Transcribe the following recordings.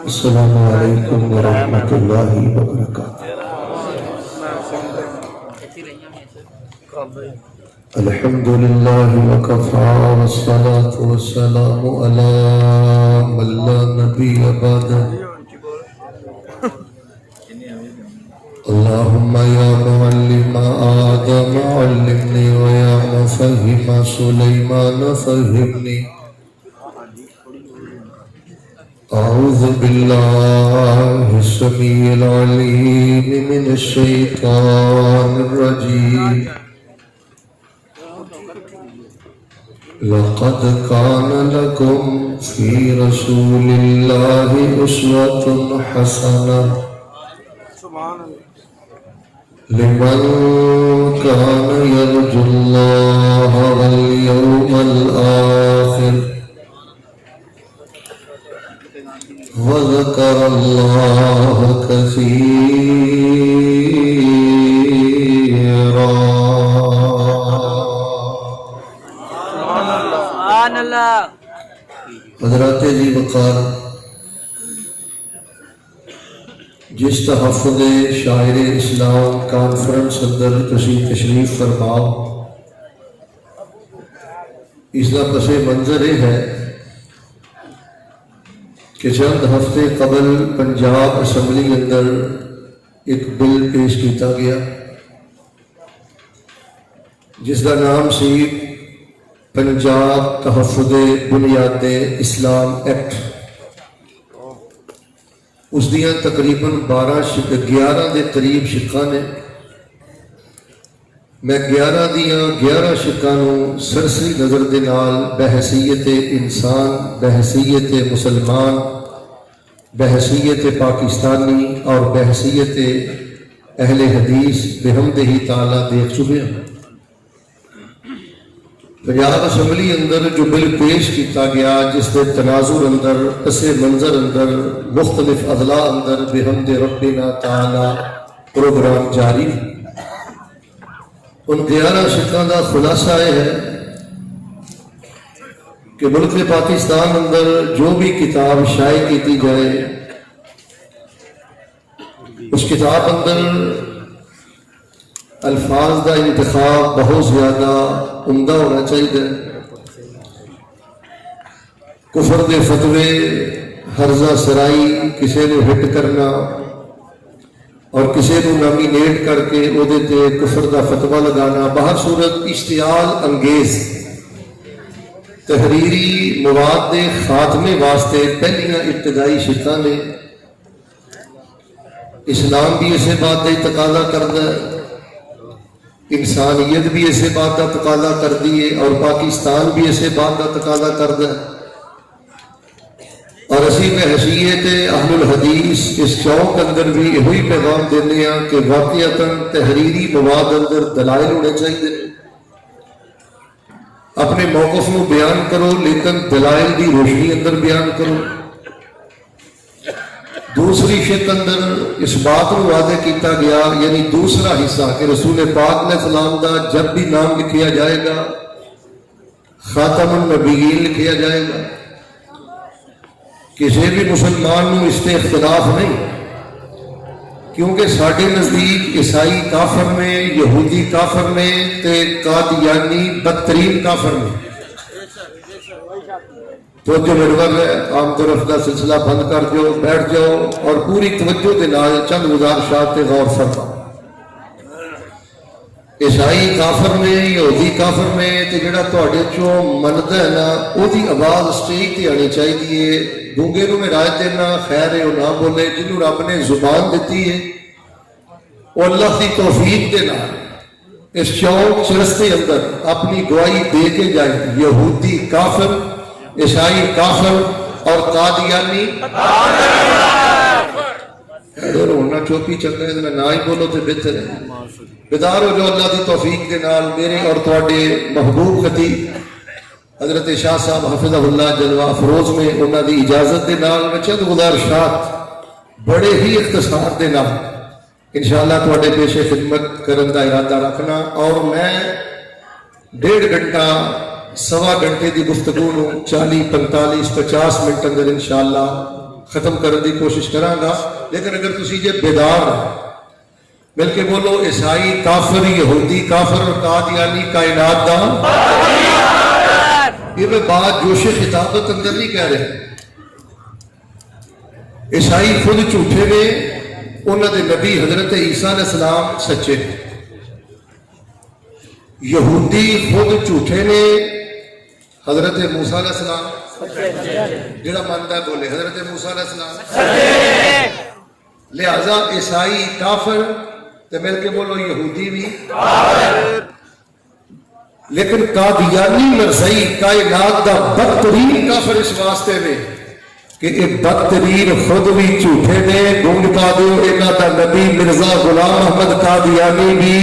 السلام علیکم ورحمۃ اللہ وبرکاتہ۔ الحمد للہ وکفی والصلاة والسلام علی من لا نبی بعدہ۔ اللہم یا معلم آدم علمنی ویا مفہم سلیمان فہمنی۔ اعوذ باللہ السمیع العلیم من الشیطان الرجیم۔ لقد كان لكم في رسول الله أسوة حسنة لمن كان يرجو الله واليوم الآخر وذكر الله كثيرا۔ حضرات جی وقار، جس تحفظ شاعر اسلام کانفرنس اندر تشریف فرماؤ، اس کا پس منظر یہ ہے کہ چند ہفتے قبل پنجاب اسمبلی اندر ایک بل پیش کیتا گیا جس کا نام سی پنجاب تحفظ بنیاد اسلام ایکٹ۔ اس دیاں تقریباً 11 دے قریب شقاں نے۔ میں 11 دیاں 11 شقاں نوں سرسری نظر دے نال بحیثیت انسان، بحیثیت مسلمان، بحیثیت پاکستانی اور بحیثیت اہل حدیث بحمدہ تعالیٰ دیکھ چکے ہیں۔ پنجاب اسمبلی اندر جو بل پیش کیتا گیا، جس کے تناظر اندر، پس منظر اندر، مختلف اضلاع اندر بحمد ربنا تعالی پروگرام جاری، ان 11 شقاں کا خلاصہ یہ ہے کہ ملک پاکستان اندر جو بھی کتاب شائع کی جائے، اس کتاب اندر الفاظ کا انتخاب بہت زیادہ عمدہ ہونا چاہیے۔ کفر دے فتوے، ہرزہ سرائی، کسی نے ہٹ کرنا اور کسی کو نامینیٹ کر کے وہ کفر کا فتویٰ لگانا، بہر صورت اشتعال انگیز تحریری مواد کے خاتمے واسطے پہلیاں ابتدائی شقاں نے۔ اسلام بھی اسے بات کا تقاضا کرتا ہے، انسانیت بھی اسے بات کا تقاضا کرتی ہے، اور پاکستان بھی اسے بات کا تقاضا کرتا ہے۔ اور اسی میں حیثیت اہل الحدیث اس چوک اندر بھی یہی پیغام دینے ہیں کہ واقعتاً تحریری مواد اندر دلائل ہونے چاہیے۔ اپنے موقف کو بیان کرو لیکن دلائل کی روشنی اندر بیان کرو۔ دوسری شق اندر اس بات کو واضح کیتا گیا، یعنی دوسرا حصہ، کہ رسول پاک علیہ السلام کا جب بھی نام لکھیا جائے گا خاتم النبیین لکھیا جائے گا۔ کسی بھی مسلمان نو اس سے اختلاف نہیں، کیونکہ ساڈے نزدیک عیسائی کافر نے، یہودی کافر نے، تے قادیانی بدترین کافر نے۔ توجہ محور ہے، عام طرف کا سلسلہ بند کر جاؤ، بیٹھ جاؤ اور پوری توجہ کے نال چند گزارشات تے غور فرما۔ عیسائی کافر نے، یہودی کافر نے، تے جڑا تواڈے چوں مندا ہے نا، وہ دی آواز سٹیج تے آنی چاہیے۔ گونگے نوں میں رائے دینا خیر ہے، وہ نہ بولے۔ جنہوں رب نے زبان دیتی ہے وہ اللہ کی توفیق دے نال اس چوک چرستے اندر اپنی گواہی دے کے جائے۔ یہودی کافر، عیسائی کافر اور قادیانی ہونا چوپی چنگا ہے، نہ ہی بولو تو بہتر ہے۔ بیدار ہو جو اللہ کی توفیق کے نال۔ میرے اور تواڈے محبوب خطیب حضرت شاہ صاحب حفظہ اللہ جلوہ افروز میں انہوں دی اجازت دے نال میں چند گزارشات بڑے ہی اختصار دے نال انشاءاللہ تواڈے پیش خدمت کرن دا ارادہ رکھنا، اور میں 1.5 گھنٹہ 1.25 گھنٹے دی گفتگو 40 45 50 منٹ اندر انشاءاللہ ختم کرنے کی کوشش کراں گا، لیکن اگر تسی جے بیدار مل کے بولو عیسائی کافر، یہودی کافر اور قادیانی کائنات دا، یہ میں بات جوش خطابت اندر نہیں کہہ رہے۔ عیسائی خود جھوٹے نے، انہوں نے نبی حضرت عیسیٰ علیہ السلام سچے نے۔ یہودی خود جھوٹے نے، حضرت موسیٰ علیہ السلام جڑا مانتا ہے بولے حضرت موسیٰ علیہ السلام۔ لہذا عیسائی کافر تے مل کے بولو یہودی بھی، لیکن قادیانی مرزائی کائنات دا بدترین کافر اس واسطے میں کہ یہ بدترین خود بھی جھوٹے نے۔ گونگ پا دیو انہاں دا نبی مرزا غلام احمد قادیانی بھی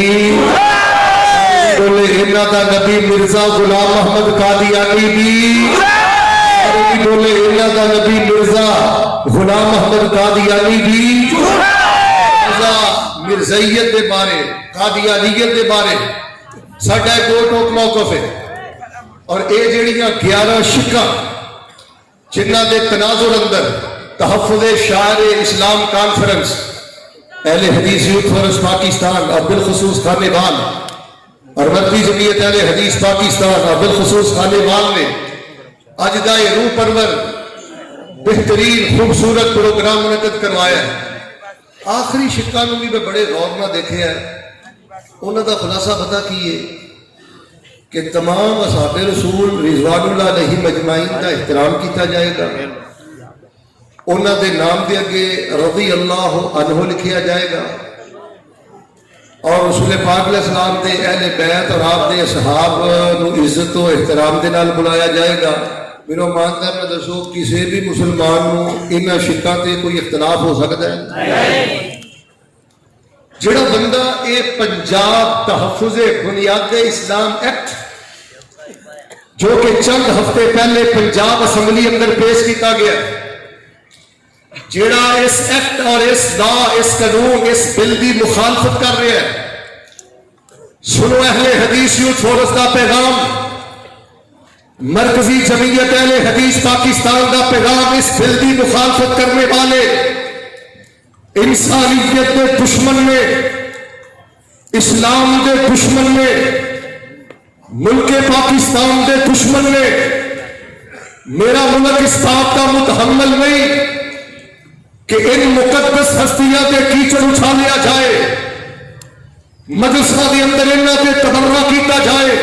بولے، انہاں دا نبی مرزا غلام احمد قادیانی بھی بولے، انہاں دا نبی مرزا غلام احمد قادیانی بھی۔ مرزائیت دے بارے، قادیانیت دے بارے ساڈا دو ٹوک موقف ہے، اور اے جڑیاں 11 شکاں جنہ دے تناظر اندر تحفظ شعائر اسلام کانفرنس، اہل حدیث یوتھ فورس پاکستان اور بالخصوص خانے وال اور مرکزی جمعیت اہل حدیث پاکستان اور بالخصوص خانے وال نے اج دا یہ روح پرور بہترین خوبصورت پروگرام منعقد کروایا ہے۔ آخری شکاں نوں بھی میں بڑے غور نہ دیکھے ہے، انہوں کا خلاصہ پتہ کیے کہ تمام اصحاب رسول رضوان اللہ علیہ مجمعین کا احترام کیتا جائے گا، انہوں دے نام دے اگے رضی اللہ عنہ لکھیا جائے گا، اور رسول پاک علیہ السلام دے اہل بیت اور آپ دے اصحاب نو عزت و احترام دے نال بلایا جائے گا۔ میرا مانتا ہے، میں دسو کسی بھی مسلمان نو انہاں شکاں تے کوئی اختلاف ہو سکتا ہے؟ جڑا بندہ اے پنجاب تحفظ بنیاد اسلام ایکٹ جو کہ چند ہفتے پہلے پنجاب اسمبلی اندر پیش کیتا گیا، جڑا اس ایکٹ اور اس لا، اس قانون، اس بل دی مخالفت کر رہا ہے، سنو اہل حدیث یوتھ فورس کا پیغام، مرکزی جمعیت اہل حدیث پاکستان کا پیغام، اس بل دی مخالفت کرنے والے انسانیت کے دشمن نے، اسلام کے دشمن نے، ملک پاکستان کے دشمن نے، میرا ملک اس بات کا متحمل نہیں کہ ان مقدس ہستیاں کے کیچڑ اچھالیا جائے، مدرسہ کے اندر انہاں تے تبرہ کیتا جائے۔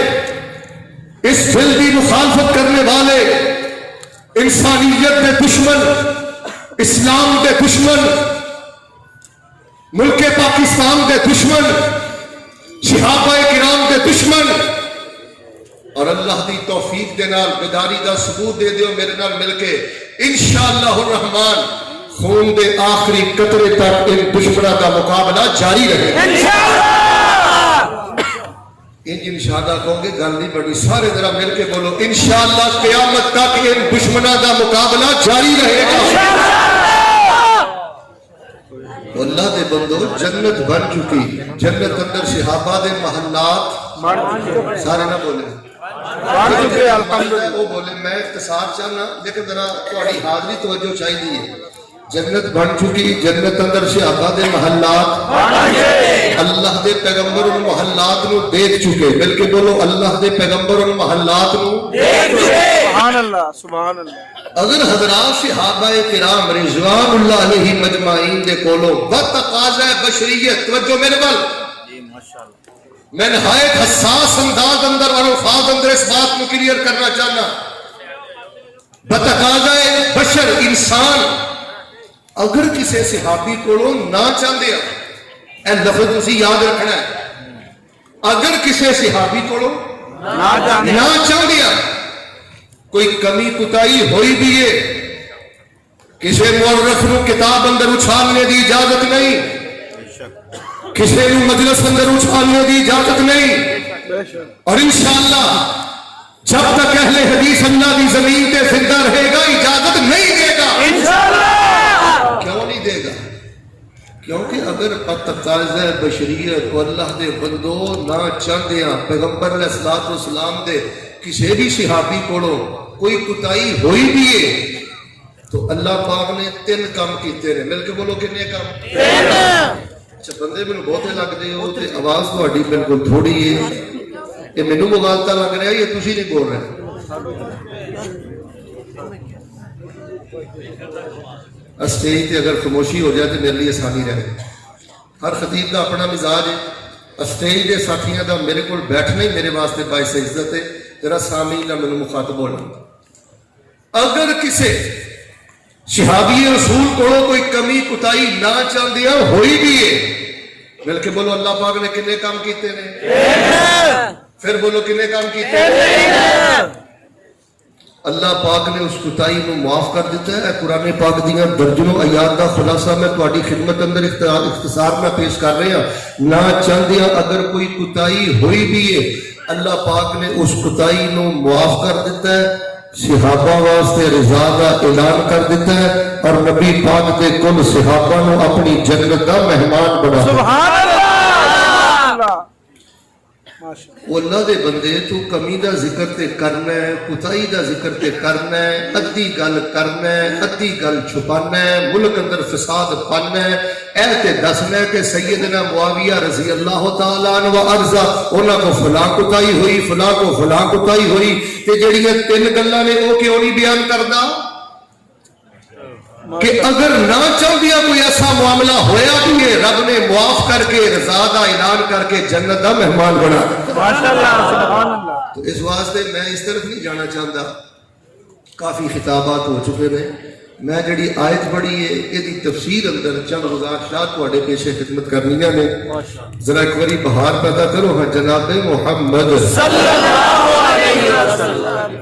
اس بل کی مخالفت کرنے والے انسانیت کے دشمن، اسلام کے دشمن، ملک پاکستان کے دشمن، صحابہ کرام کے دشمن، اور اللہ دی توفیق دے نال بیداری دا ثبوت دے دیو میرے نال مل کے انشاءاللہ الرحمن خون دے آخری قطرے تک ان دشمنوں کا مقابلہ جاری رہے گا۔ انشاءاللہ کہوں گے گل نہیں بڑی، سارے ذرا مل کے بولو انشاءاللہ قیامت تک ان دشمنوں کا مقابلہ جاری رہے گا۔ اللہ دے بندو، جنت بن چکی، جنت اندر صحابہ دے محلات سارے نہ بولے وہ بولے، میں اختصار چاہنا لیکن ذرا تھوڑی حاضری توجہ چاہیے۔ جنت بن چکی، جنت اندر صحابہ دے محلات، اللہ دے پیغمبر ان محلات نو دیکھ چکے، بلکہ بولو اللہ دے پیغمبر ان محلات نو دیکھ چکے۔ سبحان اللہ، سبحان اللہ۔ اگر حضرات صحابہ کرام رضوان اللہ علیہ مجمعین دے کولو بتقاضۂ بشریت، توجہ میرے بل، میں نہایت حساس انداز اندر اور الفاظ اندر اس بات کو کلیئر کرنا چاہنا، بتقاضۂ بشر انسان اگر کسی صحابی کو نہ چاہتے اے لفظ اسی یاد رکھنا ہے، اگر کسی صحابی کو نہ چاہتے کوئی کمی کتائی ہوئی بھی ہے، کسی مورخ نو کتاب اندر اچھالنے دی اجازت نہیں، کسی نو مجلس اندر اچھالنے دی اجازت نہیں، اور انشاءاللہ جب تک اہل حدیث اللہ دی زمین تے زندہ رہے گا اجازت نہیں دے گا۔ کیوں نہیں دے گا؟ کیونکہ اگر تقاضۂ بشریت اور اللہ دے بندو نہ چاہتے ہیں پیغمبر علیہ الصلوۃ والسلام دے کسی بھی صحابی کو کوئی کوتاہی ہوئی بھی ہے، تو اللہ پاک نے 3 کام کیتے نے، مل کے بولو کنے کام؟ 3۔ اچھا بندے میں بہتے لگتے ہو تے آواز تہاڈی بالکل تھوڑی ہے، یہ مینوں مغالطہ لگ رہا ہے یا تسی نہیں بول رہے؟ اسٹیج تے اگر خاموشی ہو جائے تو میرے لیے آسانی رہے۔ ہر خطیب کا اپنا مزاج ہے، اسٹیج دے ساتھیاں دا میرے کو بیٹھنا ہی میرے واسطے باعث عزت ہے، ذرا سامعین نہ مینوں مخاطب ہونا۔ اگر کسے شہابی رسول کو کوئی کمی کتائی نہ چاہدیا ہوئی بھی ہے، مل کے بولو اللہ پاک نے کنے کام کیتے نے؟ پھر بولو کنے کام کیتے نے؟ اللہ پاک نے اس کتائی کو معاف کر دیتا ہے۔ قرآن پاک دیاں درجنوں آیات دا خلاصہ میں تہاڈی خدمت اندر اختصار میں پیش کر رہے ہیں۔ نہ چاہدیا اگر کوئی کتائی ہوئی بھی ہے، اللہ پاک نے اس کتائی کو معاف کر دیتا ہے، صحابہ واسطے رضا کا اعلان کر دیتا ہے، اور نبی پاک کے کل صحابہ نو اپنی جنت کا مہمان بنا دیتا ہے۔ سبحان اللہ۔ وہ اللہ دے بندے تو کمی دا ذکر تے کرنا ہے، کتائی دا ذکر تے کرنا ہے، ادھی گل کرنا ہے، ادھی گل چھپانا ہے، ملک اندر فساد پانا ہے، اے تے دسنا ہے کہ سیدنا معاویہ رضی اللہ تعالیٰ عنہ و ارضا انہاں کو فلاں کتائی ہوئی، فلاں کو فلاں کتائی ہوئی، تے جڑیاں 3 گلاں نے وہ کیوں نہیں بیان کردا کہ اگر نہ چاہدیا کوئی ایسا معاملہ ہویا بھی ہے، رب نے معاف کر کے رضا دا اعلان کر کے جنت دا مہمان بنا دیا۔ ماشاءاللہ سبحان اللہ۔ تو اس واسطے میں اس طرف نہیں جانا چاہتا، کافی خطابات ہو چکے ہیں، میں جڑی آیت پڑھی ہے یہ تفسیر اندر چند گزارشات تواڈے پیشے خدمت کرنیاں نے، ذرا ایک باری بہار پیدا کرو ہاں جناب محمد صلی اللہ علیہ وسلم۔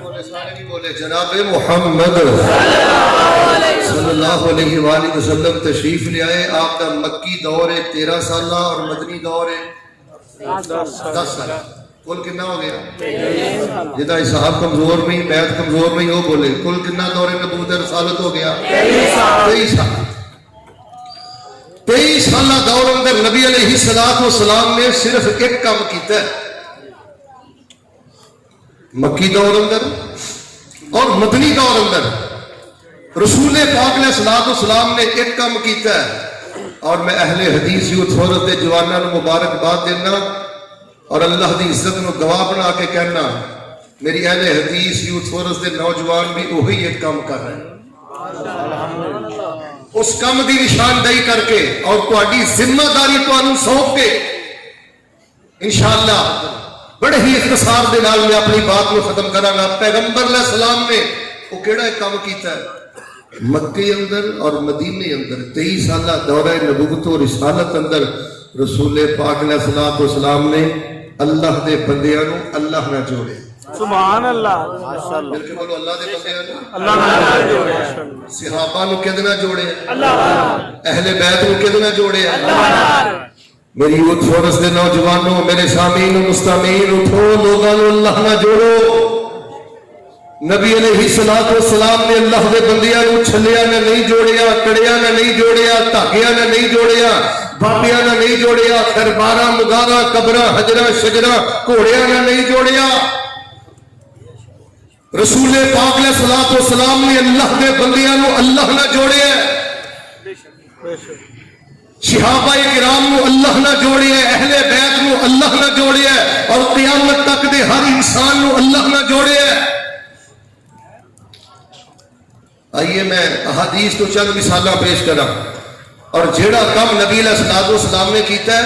بولے جناب محمد صلی اللہ علیہ وآلہ وسلم تشریف لے آئے۔ آپ کا مکی دور ہے 13 سالہ اور مدنی دور ہے 10 سال، کل کنا ہو گیا؟ جدا صاحب کمزور نہیں، بیعت کمزور نہیں، وہ بولے کل کنا دور نبوت رسالت ہو گیا؟ 23 سال۔ 23 سالہ دور اندر نبی علیہ السلام نے صرف ایک کام کیتا ہے، مکی دور اندر اور مدنی دور اندر رسول پاک علیہ السلام نے ایک کام کیتا ہے، اور میں اہل حدیث یوتھ فورس دے جواناں نو مبارکباد دینا اور اللہ دی عزت نو گواہ بنا کے کہنا میری اہل حدیث یوتھ فورس دے نوجوان بھی وہی ایک کام کر رہے ہیں، اس کام دی نشاندہی کر کے اور تہاڈی ذمہ داری تانوں سونپ کے انشاءاللہ بڑے ہی اختصار دے نال میں اپنی بات کو ختم کراں گا۔ پیغمبر علیہ السلام نے وہ کیڑا ایک کام کیتا ہے؟ مکے اندر اور مدینے اندر 23 سالہ دورہ نبوت و رسالت اندر رسول پاک علیہ السلام نے اللہ دے بندیاں نو اللہ نہ جوڑے۔ سبحان اللہ ماشاءاللہ۔ مل کے بولو اللہ دے بندیاں نو اللہ نہ جوڑے، صحابہ نو کدنا جوڑے؟ اللہ۔ اہل بیت نو کدنا جوڑے؟ اللہ۔ میری یوتھ فورس دے نوجوانوں، میرے سامعین و مستمعین، اٹھو لوگاں نو اللہ نہ جوڑو۔ نبی علیہ السلام نے اللہ دے بندیاں نو چھلیا نہ نہیں جوڑیا، کڑیا نہ نہیں جوڑیا، دھاگیاں نہ نہیں جوڑیا، بابیاں نہ نہیں جوڑیا، درباراں مغاراں قبراں حجراں شجراں گھوڑیاں نہ نہیں جوڑیا۔ رسول پاک علیہ السلام نے اللہ دے بندیاں نو اللہ نہ جوڑیا، صحابہ کرام نو اللہ نہ جوڑیا، اہل بیت نو اللہ نہ جوڑیا، اور قیامت تک دے ہر انسان نو اللہ نہ جوڑیا۔ آئیے میں احادیث تو چند مثالہ پیش کرا، اور جیڑا کام نبی علیہ السلام نے کیتا ہے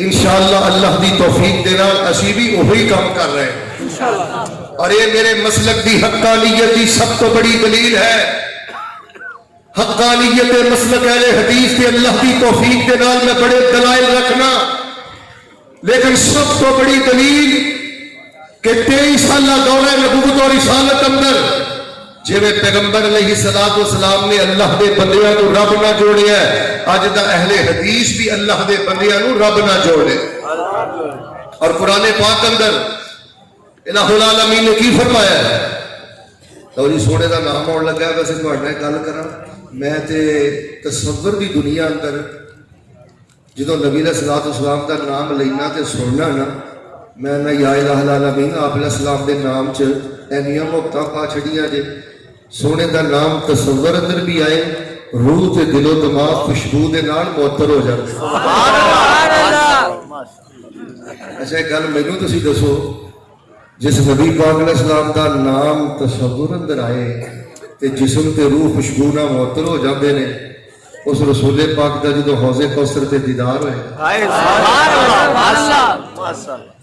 انشاءاللہ اللہ دی توفیق دے نال اسی بھی وہی کام کر رہے ہیں، اور یہ میرے مسلک دی حقانیت دی سب تو بڑی دلیل ہے۔ حقانیت مسلک اہل حدیث کے اللہ کی توفیق کے نال میں بڑے دلائل رکھنا، لیکن سب تو بڑی دلیل کہ 23 سالہ دورہ نبوت اور رسالت اندر جی پیغمبر علیہ السلام نے اللہ دے بندیاں نو رب نہ جوڑیا ہے، اج دا اہل حدیث بھی اللہ دے بندیاں نو رب نہ جوڑے۔ اور قرآن پاک اندر الہ العالمین نے کی فرمایا ہے؟ توری سونے دا نام آن لگا ہے، ویسے تہاڈے نال گل کراں میں تے تصور دی دنیا اندر جدوں نبی علیہ السلام دا نام لینا تے سننا نا، میں یا الہ العالمین آپ علیہ السلام دے نام چ اینیاں محبتاں پا چھڑیاں جے سونے دا نام تصور اندر بھی آئے روح تے دل و دماغ خوشبو دے نال معطر ہو جاتے اچھا ایک گل مینوں تسی دسو جس نبی پاک علیہ السلام دا نام تصور اندر آئے تے جسم تے روح خوشبو نال معطر ہو جاندے نے اس رسول پاک دا جدو حوض کوثر تے دیدار ہوئے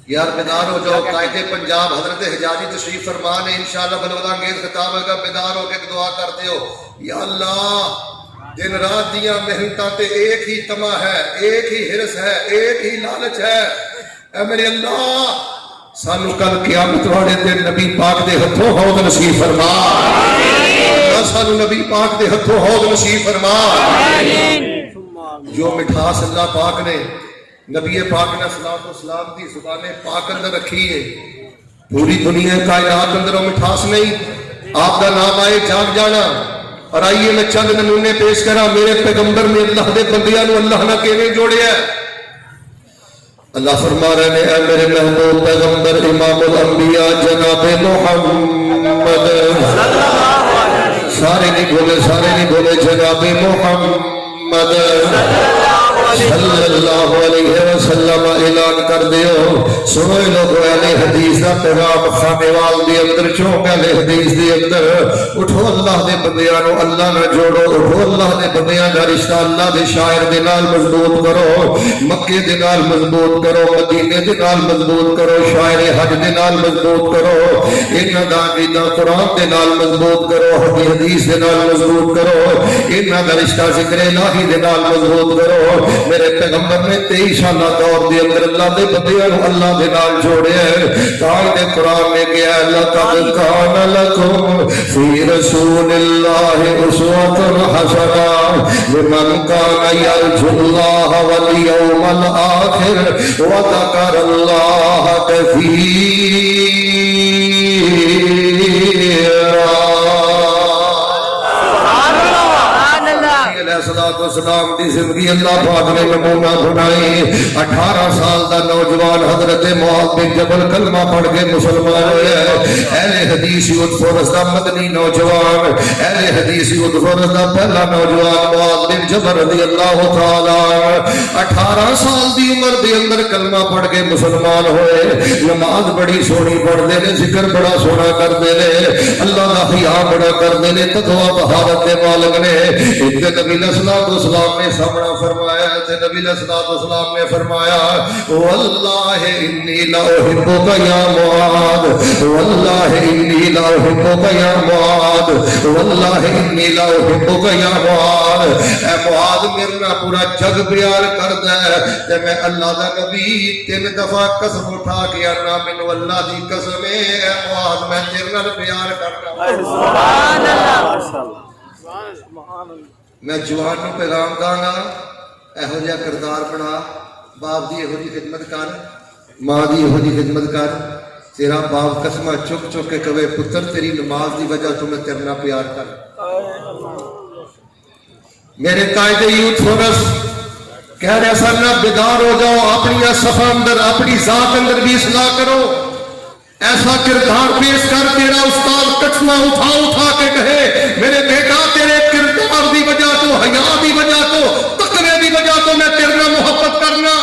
یار بیدار ہو جاؤ قائد پنجاب حضرت حجازی تشریف فرمان ہے انشاءاللہ بلولا انگیز خطاب ہوگا بیدار ہو کے دعا کرتے ہو یا اللہ دن رات دیاں محنتاں تے ایک ہی تمہ ہے ایک ہی حرص ہے ایک ہی لالچ ہے اے میرے اللہ سانو کل قیامت والے دن نبی پاک دے ہتھوں حوض نصیب فرما سانو نبی پاک دے ہتھوں حوض نصیب فرما جو مٹھاس اللہ پاک نے نبی پاک نے صلاۃ و سلام دی زبان پاک اندر رکھی ہے پوری دنیا کائنات اندر وہ مٹھاس نہیں آپ کا نام آئے جاگ جانا اور آئیے میں چند نمونے پیش کرا میرے پیغمبر نے اللہ دے بندیاں نو اللہ نہ کیویں جوڑیا ہے اللہ فرما رہے ہیں اے میرے محبوب پیغمبر امام الانبیاء جناب محمد سارے نہیں بولے جناب محمد صلی اللہ علیہ وسلم اعلان کر دیو سنو لوگو اہل حدیث دا پیغام خانیوال دی اندر چونک اہل حدیث دی اندر اٹھو اللہ دے بندیاں نو اللہ نہ جوڑو اٹھو اللہ دے بندیاں دا رشتہ اللہ دے شاعر دے نال مضبوط کرو مکے دے نال مضبوط کرو مدینے دے نال مضبوط کرو شاعر حج دے نال مضبوط کرو انہاں دا عقیدہ قرآن دے نال مضبوط کرو حدیث دے نال مضبوط کرو انہاں دا رشتہ ذکر الہی دے نال مضبوط کرو میرے پیغمبر نے 23 سالہ دور دے اندر اللہ دے بندیاں نو اللہ دے نال جوڑے تاں دے قرآن میں گیا لقد کان لکم فی رسول اللہ اسوۃ حسنہ لمن کان یرجو اللہ والیوم الآخر وذکر اللہ کثیرا والسلام دی زندگی اللہ پاک نے نمونہ بنائی 18 سال دا نوجوان حضرت معاذ بن جبل کلمہ پڑھ کے مسلمان ہوئے اہل حدیث یوتھ فورس دا مدنی نوجوان اہل حدیث یوتھ فورس دا پہلا نوجوان معاذ بن جبل رضی اللہ تعالی 18 سال دی عمر دے اندر کلمہ پڑھ کے مسلمان ہوئے نماز بڑی سونی پڑھتے نے ذکر بڑا سونا کرتے نے اللہ دا حیا بڑا کرتے نے تقوی بہارت دے مالک نے ایک نبی السلام نے سامنا فرمایا تے نبی علیہ الصلوۃ والسلام نے فرمایا واللہ انی لا احبک یا معاذ واللہ انی لا احبک یا معاذ واللہ انی لا احبک یا معاذ اے معاذ میرا پورا جگ پیار کردا ہے تے میں اللہ دا نبی 3 دفعہ قسم اٹھا کے انا مینوں اللہ دی قسم ہے اے معاذ میں تیرے نال پیار کردا سبحان اللہ سبحان اللہ میں جوان نو پیغام داں گا ایہو جہا کردار بنا باپ دی ایہو جی خدمت کر ماں دی ایہو جی خدمت کر تیرا باپ قسمہ چک چک کے کہے پتر تیری نماز دی وجہ تو میں تیرے نال پیار کر میرے قائد یوتھ فورس کہہ رہے سن بیدار ہو جاؤ اپنی صفحہ اندر اپنی ذات اندر بھی اصلاح کرو ایسا کردار پیش کر تیرا استاد کچھما اٹھا اٹھا کے کہے میرے بیٹا تیرے کردار دی وجہ تو حیا دی وجہ تو تقوی دی وجہ تو میں تیرے نال محبت کرنا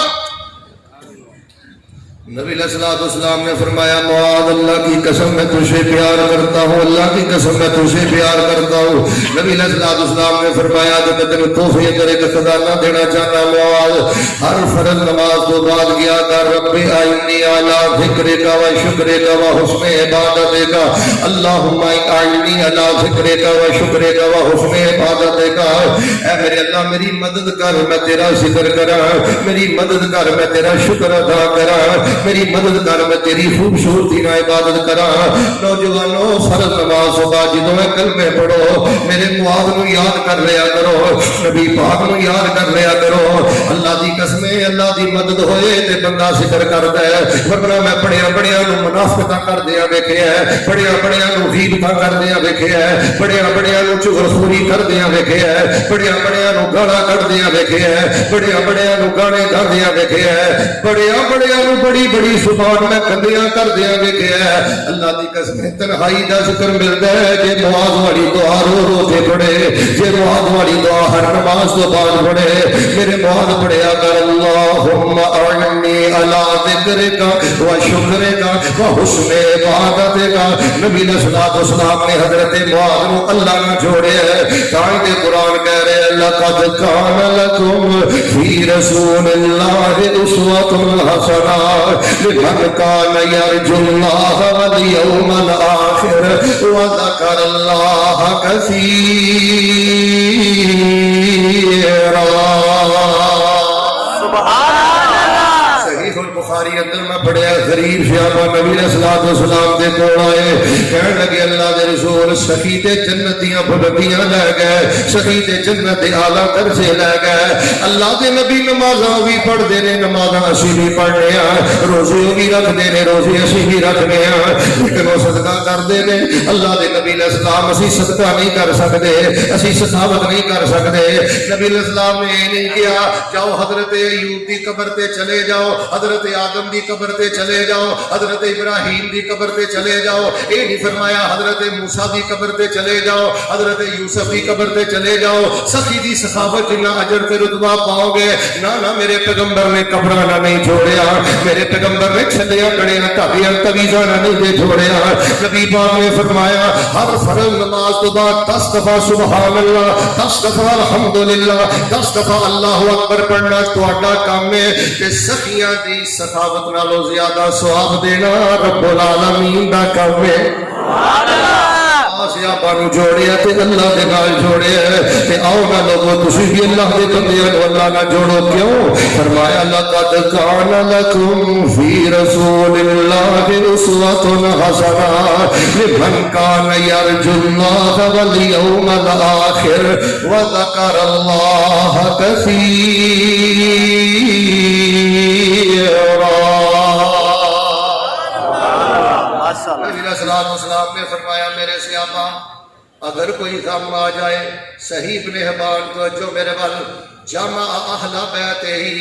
نبی علیہ الصلوۃ والسلام نے فرمایا معاذ اللہ کی قسم میں تجھے پیار کرتا ہوں اللہ کی قسم میں تجھے پیار کرتا ہوں نبی علیہ الصلوۃ والسلام نے فرمایا کہ تیرے تحفے تیرے کا خزانہ دینا چاہتا معاذ ہر فرض نماز تو بعد کیا کر رب اعنی علی ذکرک و شکرک و حسن عبادتک اللهم اعنی علی ذکرک و شکرک و حسن عبادتک اے میرے اللہ میری مدد کر میں تیرا ذکر کراں میری مدد کر میں تیرا شکر ادا کراں میری مدد کر میں تیری خوبصورتی نہ عبادت کراں نوجوانوں فرض نماز صبح جدوں میں کلمے پڑھو میرے معاذ نو یاد کر لیا کرو نبی پاک نو یاد کر لیا کرو اللہ دی قسم اللہ دی مدد ہوئے تے بندہ ذکر کردا ہے ورنہ میں بڑیاں نو منافقتاں کردیاں ویکھیا ہے بڑیاں نو غیبتاں کردیاں ویکھیا ہے بڑیاں نو چغلخوری کردیاں ویکھیا ہے بڑیا بڑیا نو گالا کڈدیا ویکھیا ہے، بڑیا بڑیا نو گانے گاندیا ویکھیا ہے، بڑیا بڑیا نو بڑی بڑی زبان میں گندیاں کردیا ویکھیا ہے۔ اللہ دی قسم تنہائی دا ذکر ملدا ہے جے نماز والی دعا رو رو کے پڑھے، جے نماز والی دعا ہر نماز تو بعد پڑھے، میرے بعد پڑھیا کر اللہم اعنی علی ذکرک و شکرک و حسن عبادتک۔ نبی علیہ الصلوۃ والسلام نے حضرت معاذ کو اللہ نہ چھوڑے تاں کہ قرآن کہہ رہے ہیں لقد کان لکم فی رسول اللہ اسوۃ حسنۃ لمن کان یرجو اللہ والیوم الآخر وذکر اللہ کثیرا۔ بخاری اندر میں پڑھیا غریب صحابہ نبی علیہ الصلوۃ والسلام دے کول آئے، کہن لگے اللہ دے رسول سخی تے جنت دیاں بلندیاں لے گئے، سخی تے جنت دے اعلیٰ درجے لے گئے۔ اللہ دے نبی نمازاں بھی پڑھدے نے، نمازاں اسی بھی پڑھنے ہاں، روزے بھی رکھدے نے، روزے اسی بھی رکھنے ہاں، لیکن وہ صدقہ کردے نے۔ اللہ دے نبی علیہ السلام اسی صدقہ نہیں کر سکتے، اسی سخاوت نہیں کر سکتے۔ نبی علیہ السلام نے یہ نہیں کیا جاؤ حضرت ایوب دی قبر تے چلے جاؤ، حضرت آدم دی قبر تے چلے جاؤ، حضرت ابراہیم دی قبر تے چلے جاؤ، اے نہیں فرمایا حضرت موسیٰ دی قبر تے چلے جاؤ، حضرت یوسف دی قبر تے چلے جاؤ، سخی دی سخاوت جنہ اجر تے رتبہ پاؤ گے۔ نہ میرے پیغمبر نے قبرانہ نہیں چھوڑیا، میرے پیغمبر نے چھلیاں کڑیاں تابیاں تویزانہ نہیں دے چھوڑیا۔ نبی پاک نے فرمایا ہر فرض نماز تو بعد 10 دفعہ سبحان اللہ، 10 دفعہ الحمدللہ، 10 دفعہ اللہ اکبر پڑھنا تہاڈا کام ہے کہ سخیاں دی سخاوت نالوں زیادہ ثواب دینا رب العالمین دا کام ہے۔ سبحان اللہ۔ صحابہ نو جوڑیا تے اللہ دے نال جوڑیا تے آؤ نہ لوگو تسی بھی اللہ دے بندیاں نو اللہ نہ جوڑو، کیوں؟ فرمایا لقد کان لکم فی رسول اللہ اسوۃ حسنۃ لمن کان یرجو اللہ والیوم الآخر وذکر اللہ کثیرا۔ نبی علیہ السلام نے فرمایا میرے صحابہ اگر کوئی غم آ جائے، صحیح ابن حبان توجہ میرے بل، جمع اہل بیت ہی،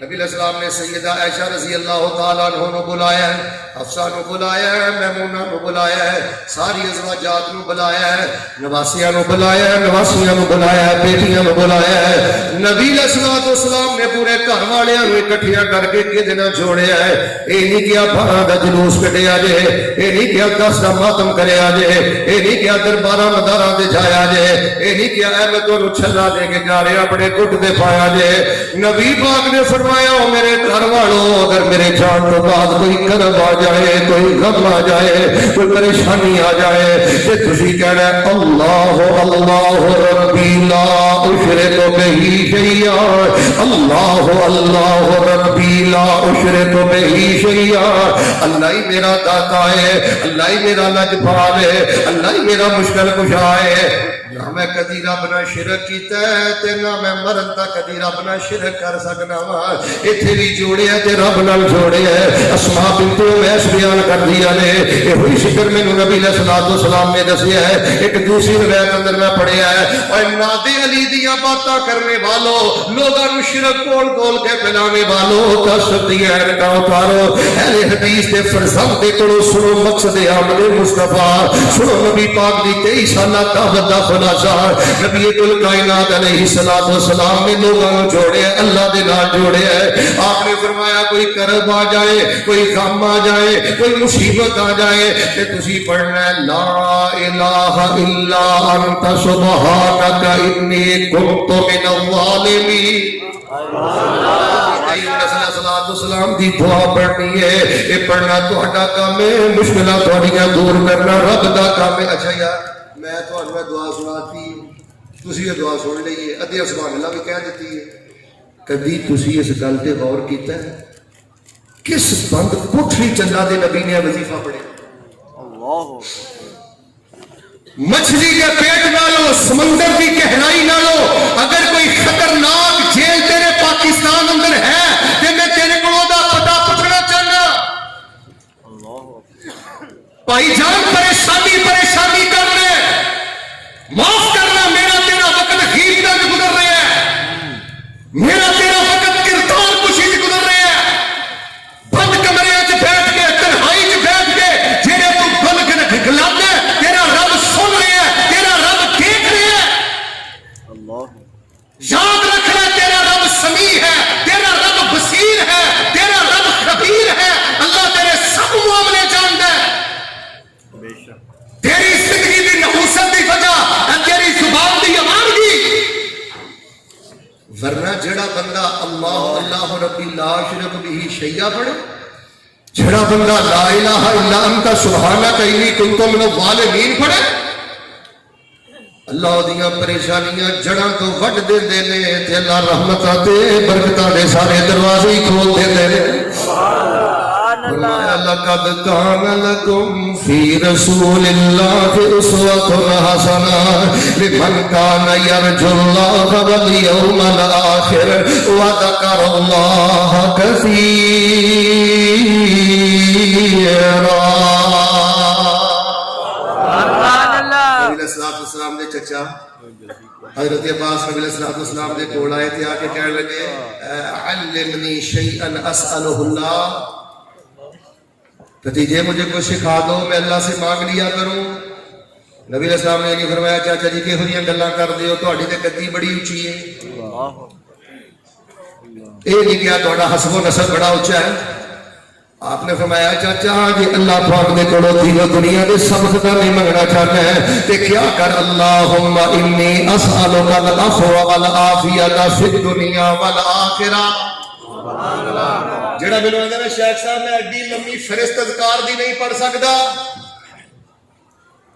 نبی علیہ السلام نے سیدہ عائشہ رضی اللہ تعالیٰ عنہ نو بلایا ہے، حفصہ نو بلایا ہے، میمونہ نو بلایا ہے، ساری ازواجات نو بلایا ہے، نواسیاں نو بلایا ہے، نواسیاں نو بلایا ہے، بیٹیاں نو بلایا ہے۔ نبی علیہ السلام نے پورے گھر والے نو اکٹھیاں کر کے کدنا جوڑیا ہے۔ اے نہیں کیا 12 دا جلوس کٹیا جے، اے نہیں کیا 10 دا ماتم کریا جے، اے نہیں کیا درباراں مداراں تے جایا جے، اے نہیں کیا اے میں تانوں چھلا دے کے جا رہا بڑے گھٹ دے پایا جے۔ نبی پاک نے فرمایا او میرے گھر والوں اگر میرے جان تو بعد کوئی کرب آ جائے، کوئی غم آ جائے، کوئی پریشانی آ جائے تے تسی کہنا اللہ اللہ ربی لا اشرک بہ شیئا، اللہ اللہ ربی لا اشرک بہ شیئا۔ اللہ ہی میرا داتا ہے، اللہ ہی میرا لجپال ہے، اللہ ہی میرا مشکل کشا ہے۔ نہ میں کدی رب نہ شرک کیتا ہے تے نہ میں مرن تک کدی رب نہ شرک کر سکنا وا۔ ایتھے بھی جوڑیا تے رب نال جوڑیا ہے۔ اسماء بنت امیس بیان کر دیا نے یہ ہوئی ذکر مینوں نبی علیہ الصلوۃ والسلام نے دسیا ہے۔ ایک دوسری روایت اندر میں پڑھیا ہے اور نادے علی دیاں باتاں کرنے والوں، لوگاں نو شرک کول کول کے پھیلانے والوں، کشف دی اینکاں اتارو، اہل حدیث دے فرزند دے کولوں سنو مقصد عمل مصطفیٰ، سنو نبی پاک دی 23 سالہ دعوت دا خلاصہ۔ نبی کل کائنات علیہ الصلوۃ والسلام نے لوگوں کو جوڑے ہے، اللہ دے نال جوڑے ہے۔ آپ نے فرمایا کوئی کرب آ جائے، کوئی غم آ جائے، کوئی مصیبت آ جائے تے تسی پڑھنا ہے لا الہ الا انت سبحانک انی کنت من الظالمین۔ السلام دی دعا پڑھنی ہے، یہ پڑھنا تہاڈا کام ہے، مشکلات تہاڈیاں دور کرنا رب دا کام ہے۔ اچھا یار میں تہاڈوں میں دعا سناتی تسی یہ دعا سن لئیے، ادھی سبحان اللہ بھی کہہ دیتی ہے۔ کبھی تسی اس گل تے غور کیتا ہے کس بند کوٹھی چندا دے نبی نے وظیفہ پڑھیا؟ اللہ مچھلی کے پیٹ نالو، سمندر کی گہرائی نالو اگر کوئی خطرناک جیل تیرے پاکستان اندر ہے تے میں تیرے کو دا پتہ پوچھنا چاہنا۔ بھائی جان پریشانی کر لے، معاف کرنا، میرا تیرا وقت غیب تک گزر یاد رکھنا تیرا رب سمیع ہے، تیرا رب بصیر ہے، تیرا رب خبیر ہے، اللہ تیرے سب معاملے جانتا ہے۔ تیری زندگی دی نحوست دی وجہ تیری زبان دی امانگی، ورنہ جڑا بندہ اللہ اللہ ربی لا شرک بہ شیئا پڑھے، جڑا بندہ لا الہ الا انت سبحانک انی کنت من الظالمین پڑھے، اللہ دیاں پریشانیاں جڑاں تو وڈ دیندے نے تے اللہ رحمتاں تے برکتاں دے سارے دروازے ہی کھول دیندے نے۔ فرمایا لقد کان لکم فی رسول اللہ اسوۃ حسنہ لمن کان یرجو اللہ والیوم الآخر وذکر اللہ کثیرا۔ نبی علیہ السلام دے چچا حضرت عباس نبی علیہ السلام دے کول آئے تھے، آ کے کہنے لگے علمنی شیئا اسألہ اللہ، بھتیجے مجھے کچھ سکھا دو میں اللہ سے مانگ لیا کروں۔ نبی علیہ السلام نے نہیں فرمایا چاچا جی کہو جیاں گلاں کردے ہو، تہاڈی تے گدی بڑی اونچی ہے، اے نہیں کیا تہاڈا حسب و نسب بڑا اونچا ہے۔ آپ نے فرمایا چاچا جی اللہ پاک دے کولوں دین و دنیا دے سب خزانے منگنا چاہنا ہے تے کیا کر اللہم انی اسألک العفو والعافیۃ فی الدنیا والآخرہ۔ جڑا مینوں آندا نا شیخ صاحب میں ایڈی لمبی فہرست اذکار دی نہیں پڑھ سکدا،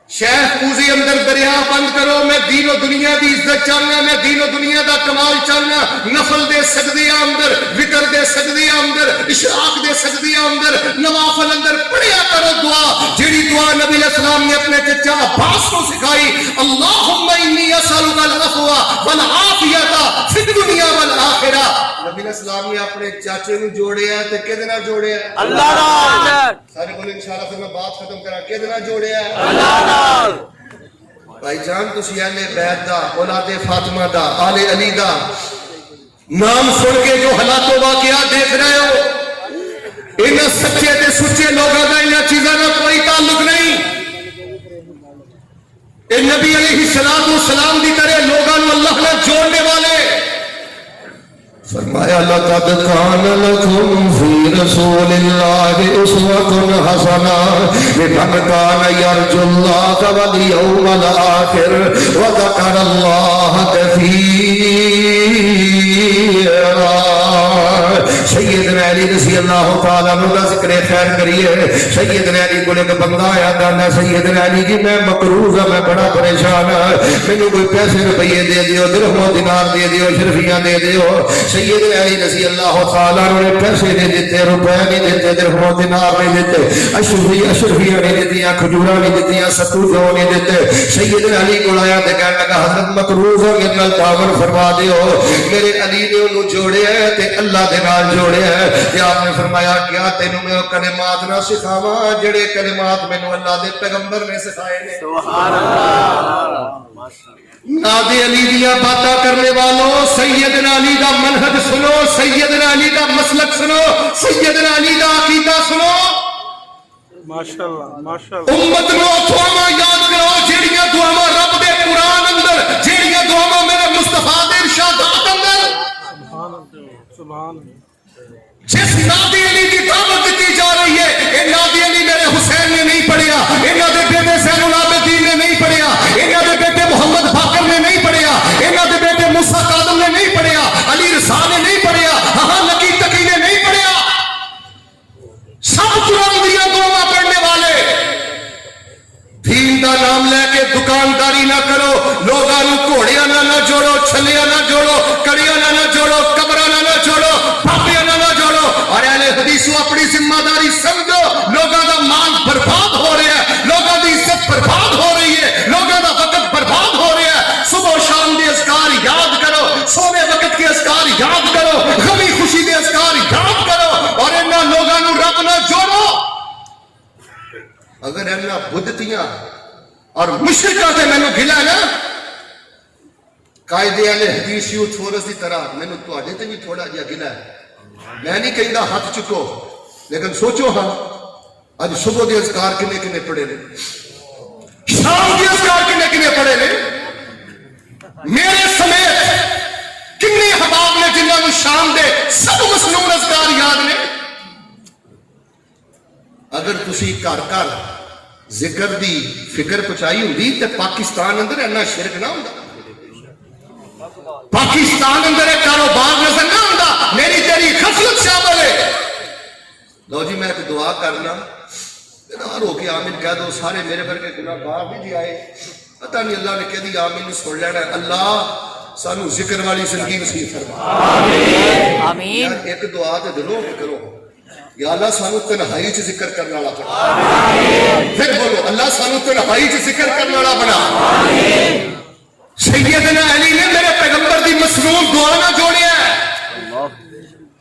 شیخ کوزی اندر دریا بند کرو، میں دین و دنیا دی عزت چاہنا، میں دین و دنیا دا کمال چاہنا، نفل دے سجدیاں اندر، وتر دے سجدیاں اندر، اشراق دے سجدیاں اندر، نوافل اندر پڑھیا کرو دعا، جیڑی دعا نبی علیہ السلام نے اپنے چچا عباس کو سکھائی، اللہم انی اسألک العفو والعافیۃ فی الدنیا والآخرہ۔ نبی علیہ السلام نے اپنے چاچے نو جوڑیا ہے تے کدے نال جوڑیا ہے؟ اللہ نال۔ سارے بولے انشاءاللہ پھر میں بات ختم کراں، کدے نال جوڑیا ہے؟ اللہ نال۔ بھائی جان تسی اہل بیت دا، اولاد فاطمہ دا، آل علی دا نام سن کے جو حالات و واقعات دیکھ رہے ہو، ان سچے تے سچے لوگوں کا ان چیزوں کا کوئی تعلق نہیں۔ اے نبی علیہ السلام دی طرح لوگوں کو اللہ نے جوڑنے والے۔ فرمایا لقد کان لکم فی رسول اللہ اسوۃ حسنہ لمن کان یرجو اللہ والیوم الآخر وذکر اللہ کثیرا۔ سیدنا علی رضی اللہ تعالیٰ عنہ کا ذکر خیر کریے۔ سیدنا علی کو ایک بندہ آیا کہنا سیدنا علی جی میں مقروض ہوں، میں بڑا پریشان ہوں، مینوں کوئی پیسے روپیے دے دیو، درہم و دینار دے دیو، شرفیاں دے دیو۔ سیدنا علی رضی اللہ تعالیٰ عنہ نے پیسے نہیں دیتے، روپے نہیں دیتے، درہم و دینار نہیں دیتے، اشرفیاں نہیں دیتیاں، کھجوراں نہیں دیتیاں، ستو جو نہیں دیتے۔ سیدنا علی کو آیا تے کہنے لگا حضرت مقروض ہوں، میرے نال تعاون فرما دیو۔ میرے علی نے انہوں جوڑے ہے تے اللہ دے نال جوڑے ہے تے آپ نے فرمایا کیا تینوں میں کلمات نہ سکھاواں جڑے کلمات مینوں اللہ دے پیغمبر نے سکھائے نے؟ سبحان اللہ۔ نادی علی دیا باتاں کرنے والوں سیدنا علی دا منہج سنو، سیدنا علی دا مسلک سنو، سیدنا علی دا عقیدہ سنو۔ ماشاءاللہ ماشاءاللہ۔ امت نو دعاواں یاد کرو جیڑیاں دعاواں رب دے قرآن اندر، جیڑیاں دعاواں میرے مصطفیٰ دے ارشادات اندر۔ سبحان اللہ۔ جس نادی علی کی دعوت دیتی جا رہی ہے، اے نادی علی میرے حسین نے نہیں پڑھیا، انہاں دے بیٹے زین العابدین نے نہیں پڑھیا، انہاں دے بیٹے محمد باقر نے نہیں پڑھیا، انہاں دے بیٹے موسیٰ کاظم نے نہیں پڑھیا، علی رضا نے نہیں پڑھیا، ہاں لکی تقی نے نہیں پڑھیا۔ سب قرآن دیاں دعاواں پڑھنے والے۔ دین دا نام لے کے دکانداری نہ کرو، لوگاں نو گھوڑیاں نہ جوڑو، چھلیاں نہ جوڑو، کڑیاں نہ جوڑو، قبراں نہ جوڑو، بابیاں نہ جوڑو۔ اور اہل حدیثوں اپنی ذمہ داری سمجھو، لوگاں دا مال برباد ہو رہا ہے، لوگاں دی عزت برباد ہو رہی ہے، لوگاں دا وقت برباد ہو رہا ہے۔ صبح و شام دے اذکار یاد کرو، سونے وقت کے اذکار یاد کرو، غمی خوشی دے اذکار یاد کرو، اور انہاں لوگاں نو رب نہ جوڑو۔ اگر انہاں بدتیاں اور مشرکاں تے مینوں گلا نا، قائد اہل حدیث یوتھ فورس دی طرح مینوں تواڈے تے بھی تھوڑا جہا گلا ہے۔ میں نہیں کہندا ہاتھ چکو، لیکن سوچو ہاں اج صبح دے اذکار کنے کنے پڑھے نے، شام دے اذکار کنے کنے پڑھے نے، میرے سمیت شام دے سب مسنون اذکار یاد نے. اگر تسی گھر گھر ذکر دی فکر پچائی ہوندی تے پاکستان اندر اینا شرک نہ ہوندا. پاکستان اندر ایک کاروبار نظر نہ ہوندا. میری تیری غفلت شامل ہے. لو جی میں ایک دعا کرنا بیدار ہو کے آمین کہہ دو. سارے میرے پر کے گناہ گار بھی جی آئے, پتہ نہیں اللہ نے کہہ دی آمین سن لینا ہے. اللہ سانو ذکر والی زندگی نصیب فرما. آمین. ایک دعا تے دلوں میں کرو, یا اللہ سانو تنہائی چ ذکر کرنے والا بنا. پھر بولو اللہ سانو تنہائی چ ذکر کرنے والا بنا. سیدنا علی نے میرے پیغمبر دی مسنون دعا نہ جوڑیا ہے.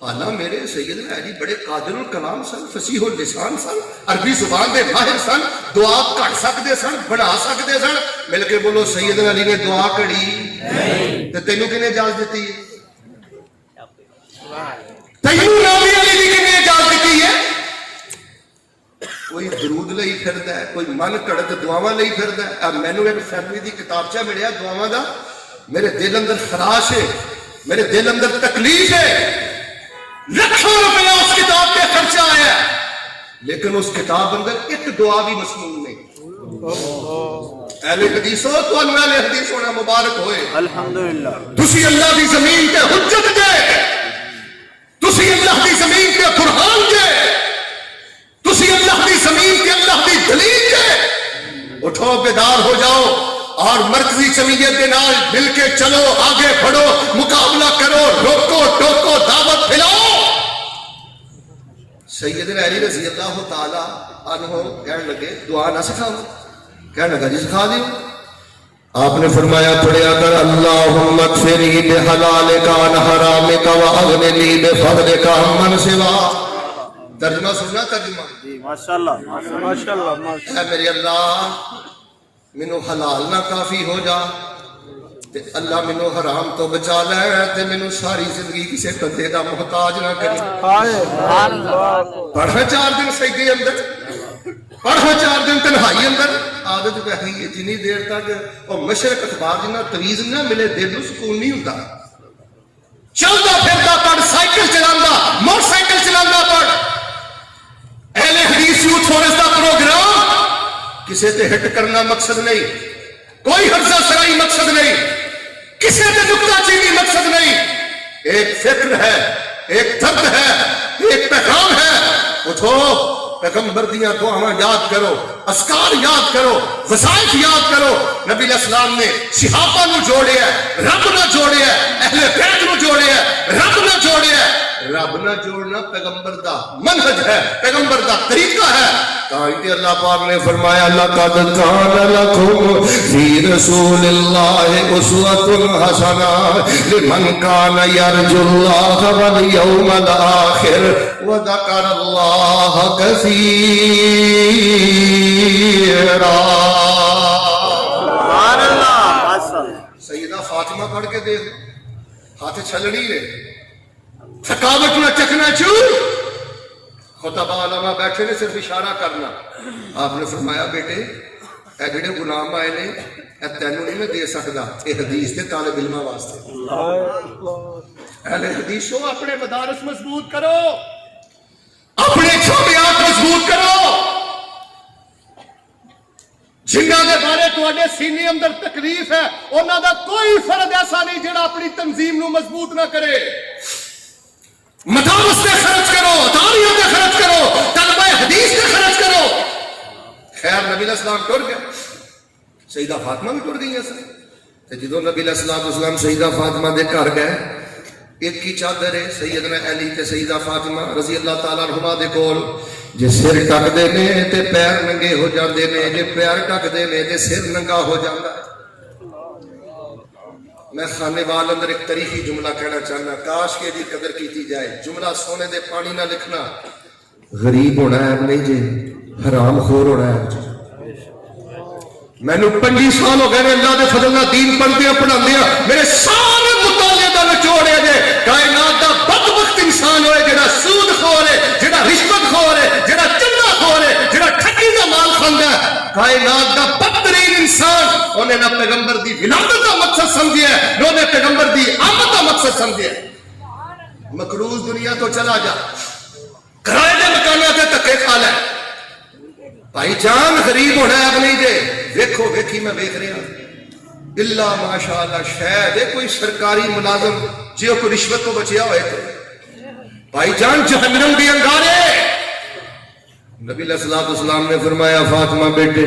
حالانکہ میرے سیدنا علی بڑے قادر الکلام سن, فصیح اللسان سن, عربی زبان دے ماہر سن, دعا کر سکتے سن, بنا سکتے سن. مل کے بولو سیدنا علی نے دعا کڑی تے تینوں کنے اجازت دیتی ہے؟ تینوں نبی علی دی کنے اجازت دیتی ہے؟ کوئی درود لئی پھردا ہے, کوئی من کڑت دعاواں لئی پھردا ہے. اب مینوں ایک فیملی دی کتابچہ ملیا دعاواں دا. میرے دل اندر خراش ہے, میرے دل اندر تکلیف ہے. لاکھوں روپیہ اس کتاب پہ خرچہ آیا ہے, لیکن اس کتاب اندر ایک دعا بھی مسنون نہیں. اہل حدیثو تانوں اہل حدیث ہونا مبارک ہوئے. الحمدللہ. تسی اللہ دی زمین تے حجت دے, تسی اللہ دی زمین تے قرآن دے, تسی اللہ دی زمین تے اللہ دی دلیل دے. اٹھو بیدار ہو جاؤ اور مرکزی جمعیت کے نال مل کے چلو, آگے بڑھو, مقابلہ کرو, روکو ٹوکو, دعوت پھیلاؤ. سیدنا علی رضی اللہ تعالی عنہ کہنے لگے دعا نہ سکھاؤ. کہنے لگا جی سکھا دیو. آپ نے فرمایا پڑھیا کر اللہم اکفری بحلالک عن حرامک واغننی بفضلک عمن سوا. ترجمہ سننا ترجمہ. ماشاءاللہ ماشاءاللہ. اے میرے اللہ منو حلال نہ کافی ہو جا تے اللہ منو حرام تو بچا لے تے منو ساری زندگی کسے بندے دا محتاج نہ کری. پڑھا 4 دن سجدے اندر, پڑھا 4 دن تنہائی اندر. عادت پہ ہے جنی دیر تک وہ مشرق اخبار جنہ طویز نہ ملے دل نو سکون نہیں ہوتا. چلتا پھرتا پڑھ, سائیکل چلانا, موٹر سائیکل چلانا پڑھ. اہل حدیث یوتھ فورس دا پروگرام کسے تے ہٹ کرنا مقصد نہیں, کوئی حرزہ سرائی مقصد نہیں, کسے تے نکتہ چینی مقصد نہیں. ایک فکر ہے, ایک درد ہے, ایک پیغام ہے. اٹھو پیغمبر دیاں دعاواں یاد کرو, اذکار یاد کرو, وظائف یاد کرو. نبی علیہ السلام نے صحابہ نو جوڑیا ہے, رب نہ جوڑیا ہے, اہل بیت نو جوڑیا ہے, رب نہ جوڑیا ہے. رب نہ جوڑنا پیغمبر دا منہج ہے, پیغمبر دا طریقہ ہے. تاکہ اللہ پاک نے فرمایا لقد کان لکم فی رسول اللہ اسوۃ حسنہ لمن کان یرجو اللہ والیوم الآخر وذکر اللہ کثیرا. سبحان اللہ. سیدہ فاطمہ پڑھ کے دیکھ, ہاتھ چھلنی رہے, تھکاوٹ نہ چکنا چور. خطبہ علماء بیٹھے نے صرف اشارہ کرنا. آپ نے فرمایا بیٹے اے جڑے غلام آئے نے اے تینوں نہیں میں دے سکتا, اے حدیث دے طالب علماں واسطے. اہل حدیثوں اپنے مدارس مضبوط کرو, اپنے جامعات مضبوط کرو. جنہاں دے بارے تواڈے سینے اندر تکلیف ہے انہاں دا کوئی فرد ایسا نہیں جڑا اپنی تنظیم نو مضبوط نہ کرے. مدارس پہ خرچ کرو, داریوں پہ خرچ کرو, طلبہ حدیث پہ خرچ کرو. خیر نبی علیہ السلام ٹر گیا, سیدہ فاطمہ بھی ٹر گئی ایسے. جدو نبی علیہ السلام سیدہ فاطمہ دے گھر گئے, ایک ہی چادر ہے سیدنا علی تے سیدہ فاطمہ رضی اللہ تعالیٰ عنہما دے کول. جے سر ٹک دے نے تے پیر ننگے ہو جاندے نے, جے پیر ٹک دے نے تے سر ننگا ہو جاندا ہے. میں خانے وال اندر ایک تاریخی جملہ کہنا چاہنا, کاش کہ دی قدر کیتی جائے. جملہ سونے دے پانی نہ لکھنا. غریب ہونا ہے نہیں جے, حرام خور ہونا ہے. میں نے 25 سال ہو گئے اللہ دے فضل نہ دین پڑھدے پڑھاندے, میرے سارے مطالعے دا نچوڑ ہے جے کائنات دا بدبخت انسان ہوئے جڑا سود خور ہے, جڑا رشوت خور ہے, جڑا چندہ خور ہے, جڑا ٹھگی دا مال کھاندا ہے. کائنات دا بدترین انسان انہیں نہ پیغمبر دی ولادت دا مقصد سمجھیا ہے, نہ انہیں پیغمبر دی آمد دا مقصد سمجھیا ہے. مقروض دنیا تو چلا جا، کرائے دے مکانات تے دھکے کھا لے، بھائی جان غریب ہونا ہے اپنی دے، ویکھو ویکھی میں ویکھ رہا اللہ ماشاءاللہ شاید ہے کوئی سرکاری ملازم جیو کو رشوت کو بچیا ہوئے تو بھائی جان جہنم بھی انگارے۔ نبی علیہ السلام نے فرمایا فاطمہ بیٹے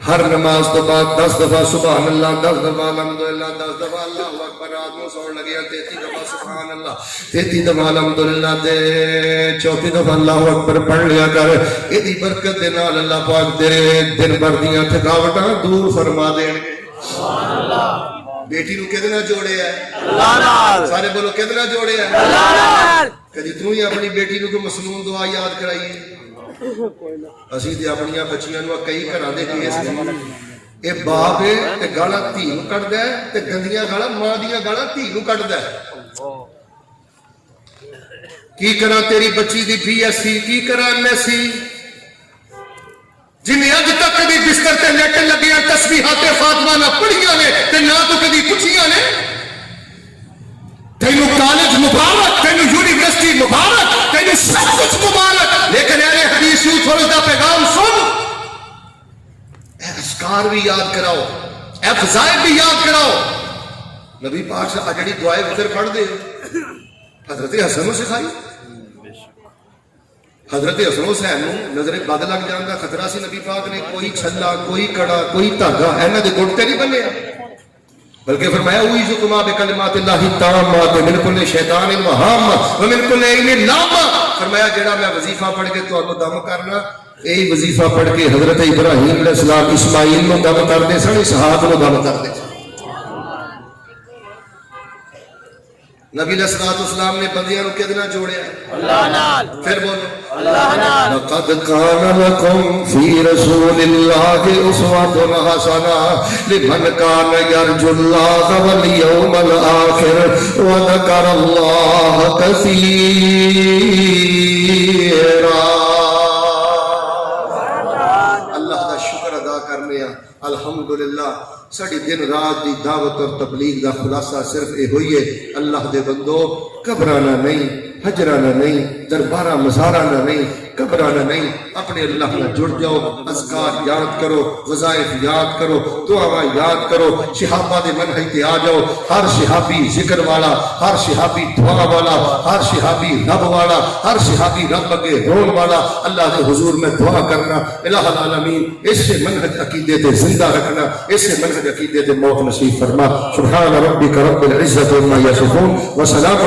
ہر نماز تو بعد 10 دفعہ سبحان اللہ، 10 دفعہ الحمدللہ، 10 دفعہ اللہ اکبر، رات میں سوڑ لگیا 33 دفعہ سبحان اللہ، 33 دفعہ الحمدللہ، 34 دفعہ اللہ اکبر پڑھ لیا کر، ایدی برکت دے نال اللہ پاک تیرے دن بھر دیاں تھکاوٹاں دور فرما دین گے۔ بیٹی نو کدنا جوڑے ہے اللہ نال، سارے بولو کدنا جوڑے ہے اللہ نال۔ کدی تو ہی اپنی بیٹی نو کوئی مسنون دعا یاد کرائیے؟ اسی تے اپنی بچیاں نو کئی گھراں دے کیس نے، اے باپ ہے تے گالاں دھی نو کڈدا ہے تے گندیاں گالاں ماں دیاں گالاں دھی نو کڈدا ہے۔ کی کراں تیری بچی دی پی ایس سی، کی کراں ایم ایس سی، جنہیں اج تک کدی بستر تے لیٹن لگیاں تسبیحات فاطمہ نہ پڑھیاں نے تے نہ تو کدی پوچھیاں نے۔ تینو کالج مبارک، تینو یونیورسٹی مبارک، تینو سب کچھ مبارک، لیکن اہل حدیث یوتھ فورس دا پیغام سن، اے اذکار بھی یاد کراؤ، اے فضائل بھی یاد کراؤ۔ نبی پاک سے جڑی دعائے وتر پڑھ دے حضرت حسن نو سکھائی، حضرت حسن حسین نو نظر بد لگ جان دا خطرہ سی، نبی پاک نے کوئی چھلا، کوئی کڑا، کوئی دھاگا انہاں دے گھٹ تے نہیں بنیا، بلکہ فرمایا اعوذ بکلمات اللہ التامات من کل شیطان وہام ومن کل عین لامہ۔ فرمایا جڑا میں وظیفہ پڑھ کے تانوں دم کرنا، یہی وظیفہ پڑھ کے حضرت ابراہیم علیہ السلام اسماعیل نو دم کردے سن، اسحاق نو دم کردے سن۔ نبی علیہ السلام نے بندیاں نو کدنا جوڑیا اللہ نال، پھر بولو اللہ نال۔ لقد کان لکم فی رسول اللہ اسوۃ حسنہ لمن کان یرجو اللہ والیوم الآخر وذکر اللہ کثیرا۔ اللہ دا شکر ادا کرنے ہاں الحمدللہ۔ ساڑی دن رات دی دعوت اور تبلیغ دا خلاصہ صرف اے ہوئی ہے اللہ دے بندو گھبرانا نہیں، ہجرانا نہیں، دربارہ مزارانا نہیں، گھبرانا نہیں، اپنے اللہ میں جڑ جاؤ، اذکار یاد کرو، وظائف یاد کرو، دعا یاد کرو، صحابہ دے منہج تے آ جاؤ۔ ہر صحابی ذکر والا، ہر صحابی دعا والا، ہر صحابی رب والا، ہر صحابی رب اگے رون والا، اللہ دے حضور میں دعا کرنا۔ الہ العالمین اس سے منہج عقیدے تے زندہ رکھنا، اس سے منہج عقیدے تے موت نصیب فرما۔ سبحان ربک رب العزت عما یصفون وسلام